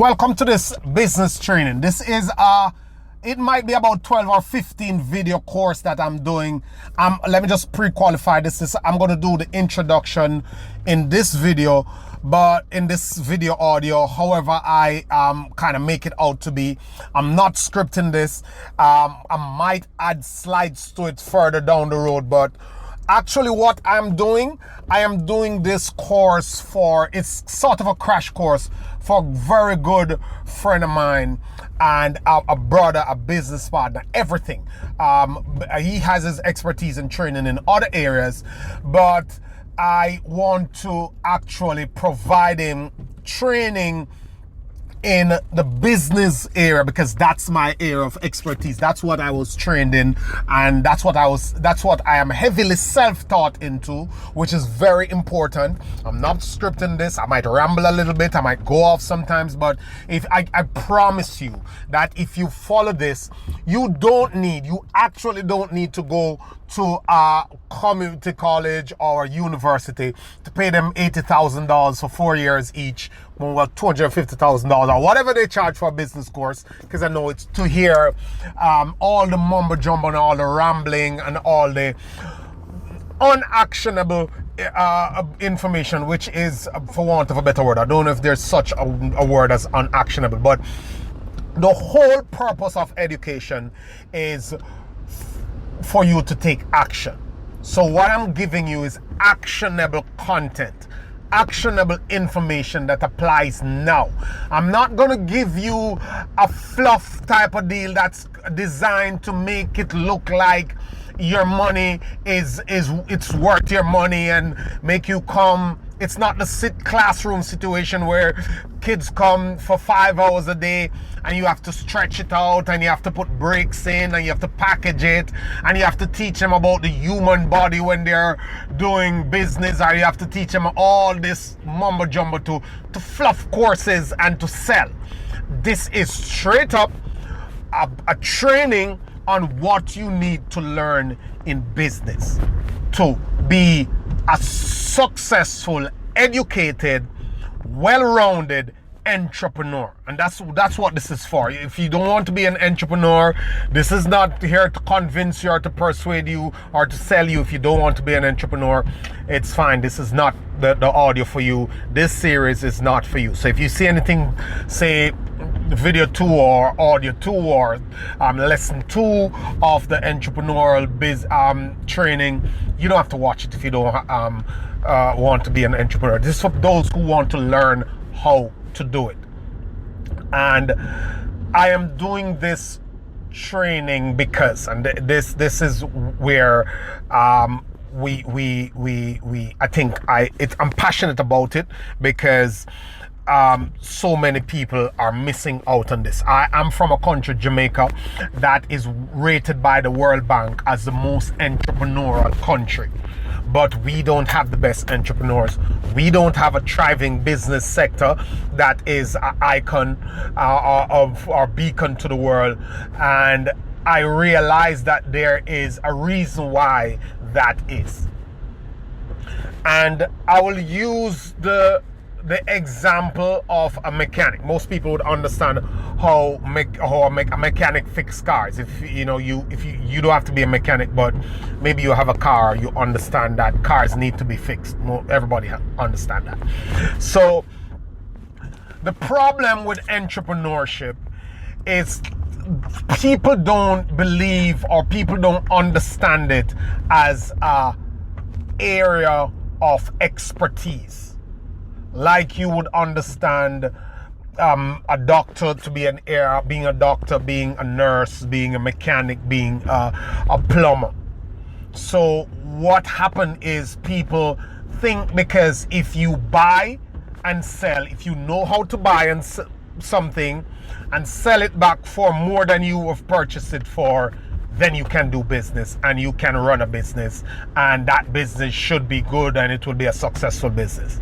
Welcome to this business training. This is it might be about 12 or 15 video course that I'm doing. Let me just pre-qualify this. I'm going to do the introduction in this video, but in this video audio, however I kind of make it out to be. I'm not scripting this. I might add slides to it further down the road, but actually what I'm doing, I am doing this course it's sort of a crash course for a very good friend of mine and a brother, a business partner, everything. He has his expertise and training in other areas, but I want to actually provide him training in the business area because that's my area of expertise. That's what I was trained in, and that's what I am heavily self-taught into, which is very important. I'm not scripting this. I might ramble a little bit, I might go off sometimes, but if I promise you that if you follow this, you actually don't need to go to a community college or university to pay them $80,000 for 4 years each, well, $250,000 or whatever they charge for a business course, because I know it's to hear all the mumbo jumbo and all the rambling and all the unactionable information, which is, for want of a better word, I don't know if there's such a word as unactionable, but the whole purpose of education is for you to take action. So what I'm giving you is actionable content, actionable information that applies now. I'm not going to give you a fluff type of deal that's designed to make it look like your money it's worth your money and make you come. It's not the classroom situation where kids come for 5 hours a day and you have to stretch it out and you have to put breaks in and you have to package it and you have to teach them about the human body when they're doing business, or you have to teach them all this mumbo jumbo to fluff courses and to sell. This is straight up a training on what you need to learn in business to be a successful, educated, well-rounded entrepreneur. And that's what this is for. If you don't want to be an entrepreneur, this is not here to convince you or to persuade you or to sell you. If you don't want to be an entrepreneur, it's fine. This is not the audio for you. This series is not for you. So if you see anything, say video 2 or audio 2 or lesson 2 of the entrepreneurial training, you don't have to watch it if you don't want to be an entrepreneur. This is for those who want to learn how to do it. And I am doing this training because, and this is where I'm passionate about it, because so many people are missing out on this. I am from a country, Jamaica, that is rated by the World Bank as the most entrepreneurial country. But we don't have the best entrepreneurs. We don't have a thriving business sector that is an icon of our beacon to the world. And I realize that there is a reason why that is. And I will use the example of a mechanic. Most people would understand how a mechanic fixes cars. If you don't have to be a mechanic, but maybe you have a car, you understand that cars need to be fixed. Everybody understand that. So the problem with entrepreneurship is people don't believe, or people don't understand it as a area of expertise. Like you would understand a doctor to be being a doctor, being a nurse, being a mechanic, being a plumber. So what happened is people think because if you buy and sell, if you know how to buy and something and sell it back for more than you have purchased it for, then you can do business and you can run a business, and that business should be good and it will be a successful business.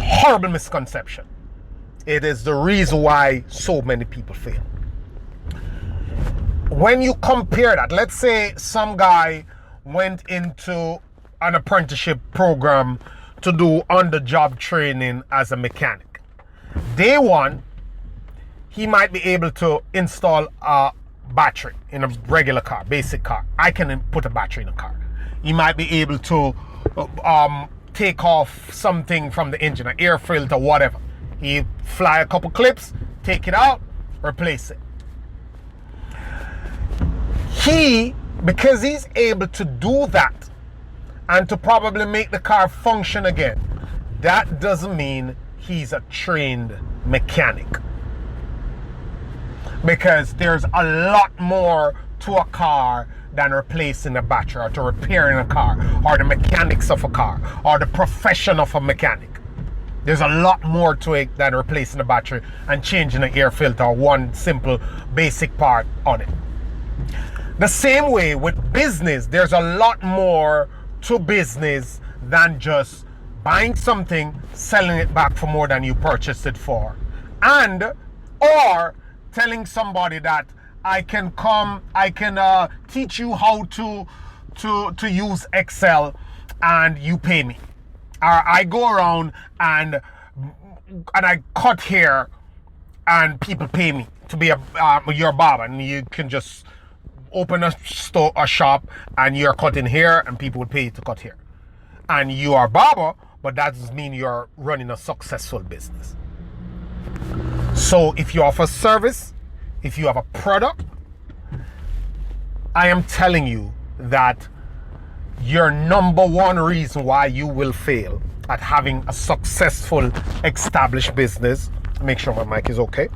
Horrible misconception. It is the reason why so many people fail. When you compare that, let's say some guy went into an apprenticeship program to do on-the-job training as a mechanic. Day one, he might be able to install a battery in a regular car, basic car. I can put a battery in a car. He might be able to take off something from the engine, an air filter, whatever. He fly a couple clips, take it out, replace it. Because he's able to do that and to probably make the car function again, that doesn't mean he's a trained mechanic. Because there's a lot more to a car than replacing a battery or to repairing a car or the mechanics of a car or the profession of a mechanic. There's a lot more to it than replacing a battery and changing an air filter or one simple basic part on it. The same way with business, there's a lot more to business than just buying something, selling it back for more than you purchased it for, or telling somebody that I can teach you how to use Excel and you pay me. Or I go around and I cut hair and people pay me to be your barber, and you can just open a shop and you're cutting hair and people would pay you to cut hair. And you are a barber, but that doesn't mean you're running a successful business. So if you offer service, if you have a product, I am telling you that your number one reason why you will fail at having a successful established business, make sure my mic is okay.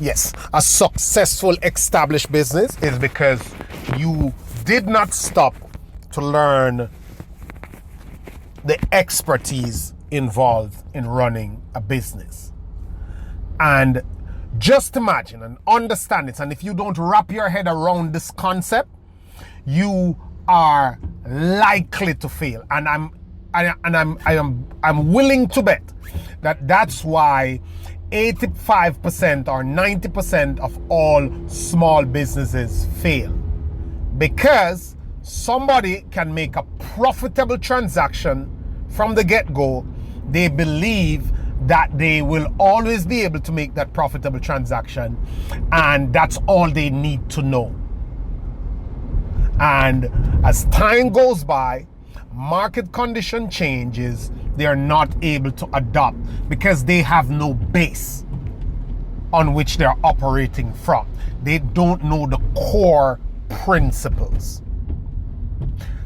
Yes, a successful established business is because you did not stop to learn the expertise involved in running a business. And just imagine and understand it. And if you don't wrap your head around this concept, you are likely to fail. And I'm willing to bet that that's why 85% or 90% of all small businesses fail. Because somebody can make a profitable transaction from the get-go. They believe that they will always be able to make that profitable transaction, and that's all they need to know. And as time goes by, market condition changes, they are not able to adopt because they have no base on which they're operating from. They don't know the core principles.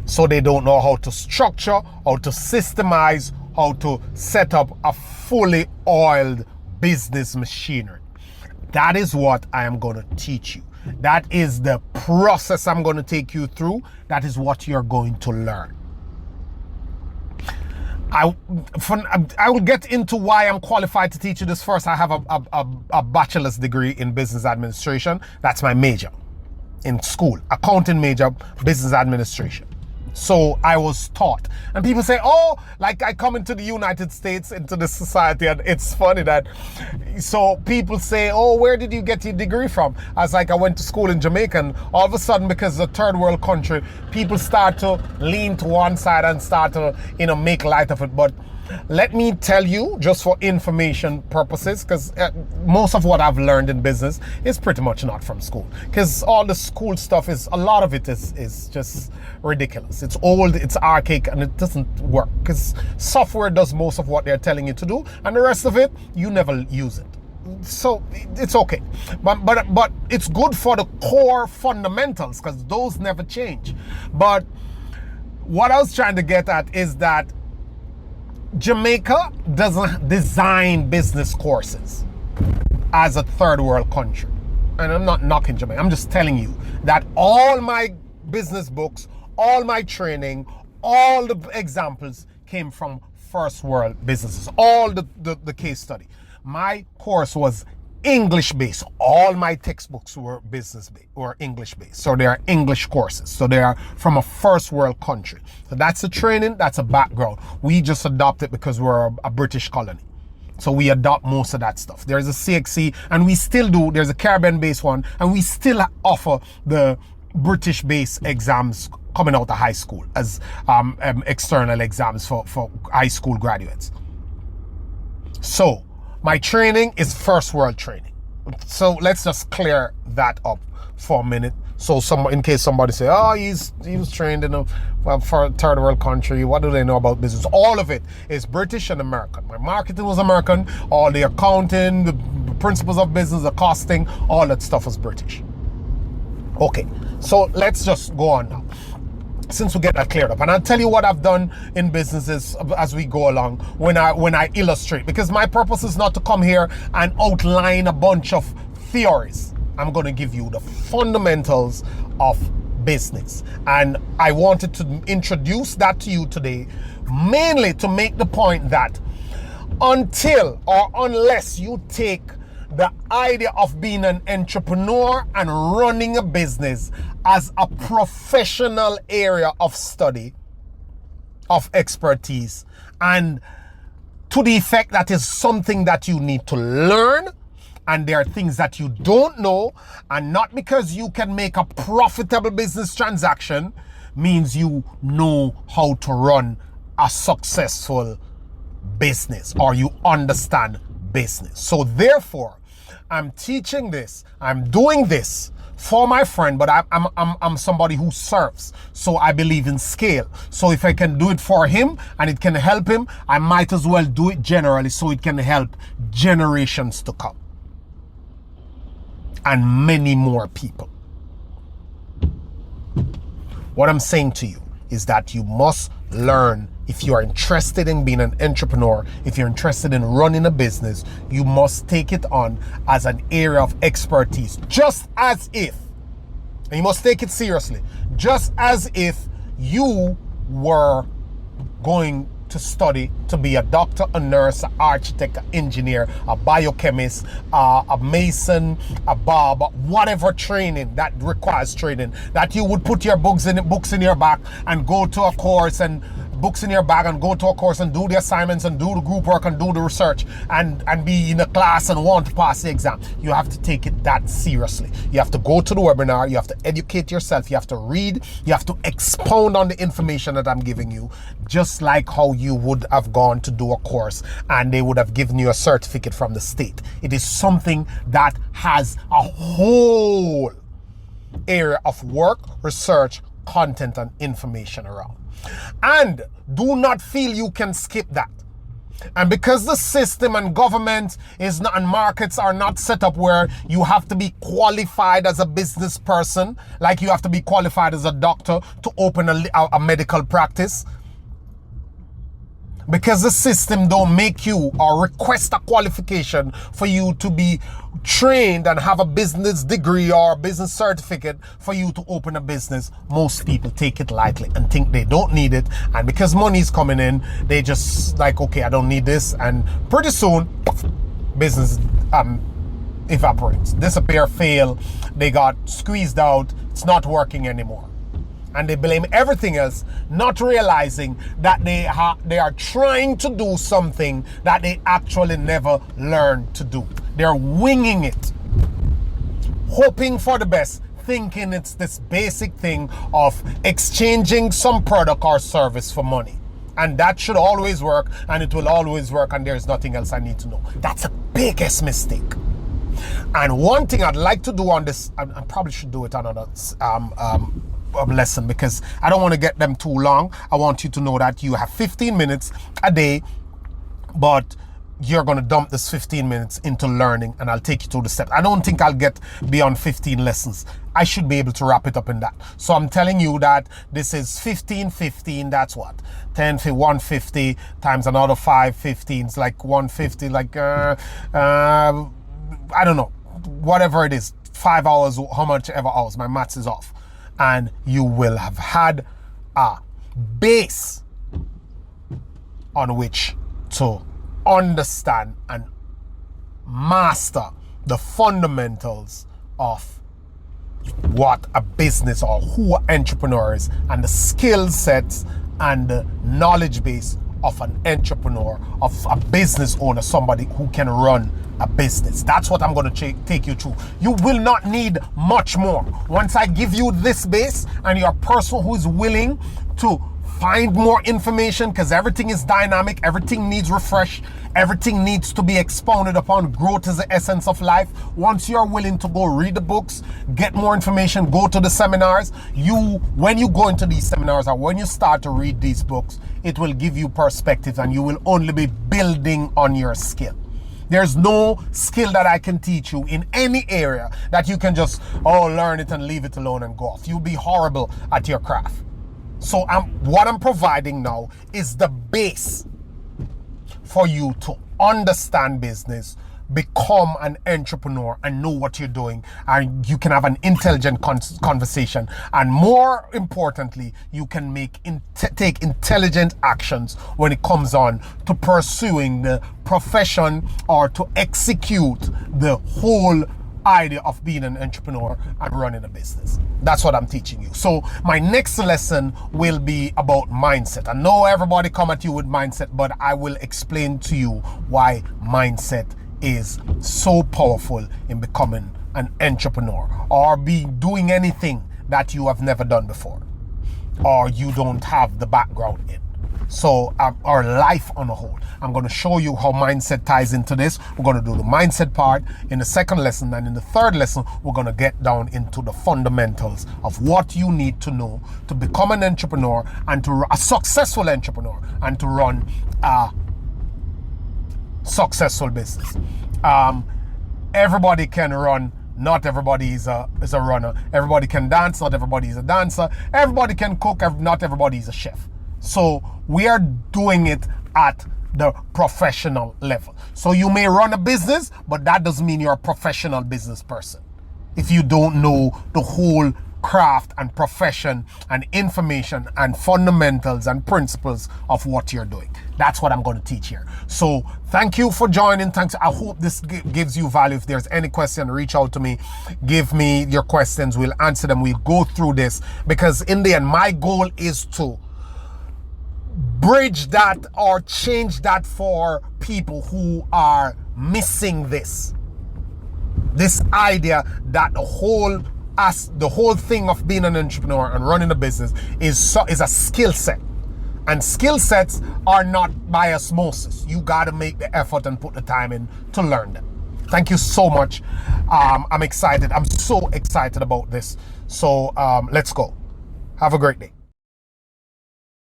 So they don't know how to structure, how to systemize, how to set up a fully oiled business machinery. That is what I am going to teach you. That is the process I'm going to take you through. That is what you're going to learn. I will get into why I'm qualified to teach you this first. I have a bachelor's degree in business administration. That's my major in school. Accounting major, business administration. So I was taught. And people say, oh, like I come into the United States, into the society, and it's funny that, so people say, oh, where did you get your degree from? I was like, I went to school in Jamaica, and all of a sudden, because it's a third world country, people start to lean to one side and start to, make light of it. But let me tell you, just for information purposes, because most of what I've learned in business is pretty much not from school. Because all the school stuff a lot of it is just ridiculous. It's old, it's archaic, and it doesn't work. Because software does most of what they're telling you to do, and the rest of it, you never use it. So it's okay. But it's good for the core fundamentals, because those never change. But what I was trying to get at is that Jamaica doesn't design business courses as a third world country. And I'm not knocking Jamaica. I'm just telling you that all my business books, all my training, all the examples came from first world businesses. All the case study. My course was English based. All my textbooks were business based or English based. So they are English courses. So they are from a first world country. So that's a training, that's a background. We just adopt it because we're a British colony. So we adopt most of that stuff. There's a CXC, and we still do. There's a Caribbean based one, and we still offer the British-based exams coming out of high school as external exams for high school graduates. So my training is first world training. So let's just clear that up for a minute. So in case somebody say, oh, he was trained in for a third world country, what do they know about business? All of it is British and American. My marketing was American, all the accounting, the principles of business, the costing, all that stuff was British. Okay, so let's just go on now, since we get that cleared up. And I'll tell you what I've done in businesses as we go along when I illustrate, because my purpose is not to come here and outline a bunch of theories. I'm going to give you the fundamentals of business. And I wanted to introduce that to you today, mainly to make the point that until or unless you take the idea of being an entrepreneur and running a business as a professional area of study, of expertise, and to the effect that is something that you need to learn, and there are things that you don't know, and not because you can make a profitable business transaction means you know how to run a successful business or you understand business. So therefore, I'm teaching this, I'm doing this for my friend, but I'm somebody who serves. So I believe in scale. So if I can do it for him and it can help him, I might as well do it generally so it can help generations to come. And many more people. What I'm saying to you is that you must learn. If you are interested in being an entrepreneur, if you're interested in running a business, you must take it on as an area of expertise, just as if, and you must take it seriously, just as if you were going to study to be a doctor, a nurse, an architect, an engineer, a biochemist, a mason, a barber, whatever training that requires training, that you would put your books in your bag and go to a course, and books in your bag and go to a course and do the assignments and do the group work and do the research and be in a class and want to pass the exam. You have to take it that seriously. You have to go to the webinar, you have to educate yourself, you have to read, you have to expound on the information that I'm giving you, just like how you would have gone to do a course and they would have given you a certificate from the state. It is something that has a whole area of work, research, content, and information around. And do not feel you can skip that. And because the system and government is not, and markets are not set up where you have to be qualified as a business person, like you have to be qualified as a doctor to open a medical practice, because the system don't make you or request a qualification for you to be trained and have a business degree or a business certificate for you to open a business, most people take it lightly and think they don't need it. And because money is coming in, they just like, okay, I don't need this. And pretty soon, business evaporates, disappear, fail. They got squeezed out. It's not working anymore. And they blame everything else, not realizing that they are trying to do something that they actually never learned to do. They're winging it, hoping for the best, thinking it's this basic thing of exchanging some product or service for money. And that should always work, and it will always work, and there's nothing else I need to know. That's the biggest mistake. And one thing I'd like to do on this, I probably should do it on another lesson, because I don't want to get them too long. I want you to know that you have 15 minutes a day, but you're going to dump this 15 minutes into learning, and I'll take you through the steps. I don't think I'll get beyond 15 lessons. I should be able to wrap it up in that. So I'm telling you that this is 15, that's what? 150 times another 5 15s, like 150, like, I don't know, whatever it is, 5 hours, how much ever hours, my maths is off. And you will have had a base on which to understand and master the fundamentals of what a business or who an entrepreneur is, and the skill sets and the knowledge base of an entrepreneur, of a business owner, somebody who can run a business. That's what I'm going to take you through. You will not need much more. Once I give you this base and you're a person who is willing to find more information, because everything is dynamic, everything needs refresh, everything needs to be expounded upon. Growth is the essence of life. Once you're willing to go read the books, get more information, go to the seminars, when you go into these seminars or when you start to read these books, it will give you perspectives and you will only be building on your skill. There's no skill that I can teach you in any area that you can just learn it and leave it alone and go off. You'll be horrible at your craft. So what I'm providing now is the base for you to understand business, become an entrepreneur and know what you're doing, and you can have an intelligent conversation, and more importantly, you can take intelligent actions when it comes on to pursuing the profession or to execute the whole idea of being an entrepreneur and running a business. That's what I'm teaching you. So my next lesson will be about mindset. I know everybody come at you with mindset, but I will explain to you why mindset is so powerful in becoming an entrepreneur or doing anything that you have never done before or you don't have the background in. So our life on a whole. I'm going to show you how mindset ties into this. We're going to do the mindset part in the second lesson, and in the third lesson we're going to get down into the fundamentals of what you need to know to become an entrepreneur and to a successful entrepreneur and to run a successful business. Everybody can run. Not everybody is a runner. Everybody can dance. Not everybody is a dancer. Everybody can cook. Not everybody is a chef. So we are doing it at the professional level. So you may run a business, but that doesn't mean you're a professional business person if you don't know the whole craft and profession and information and fundamentals and principles of what you're doing. That's what I'm going to teach here. So thank you for joining. Thanks. I hope this gives you value. If there's any question, reach out to me. Give me your questions. We'll answer them. We'll go through this, because in the end, my goal is to bridge that or change that for people who are missing this idea that the whole thing of being an entrepreneur and running a business is a skill set, and skill sets are not by osmosis. You got to make the effort and put the time in to learn them. Thank you so much. I'm excited. I'm so excited about this. So let's go. Have a great day.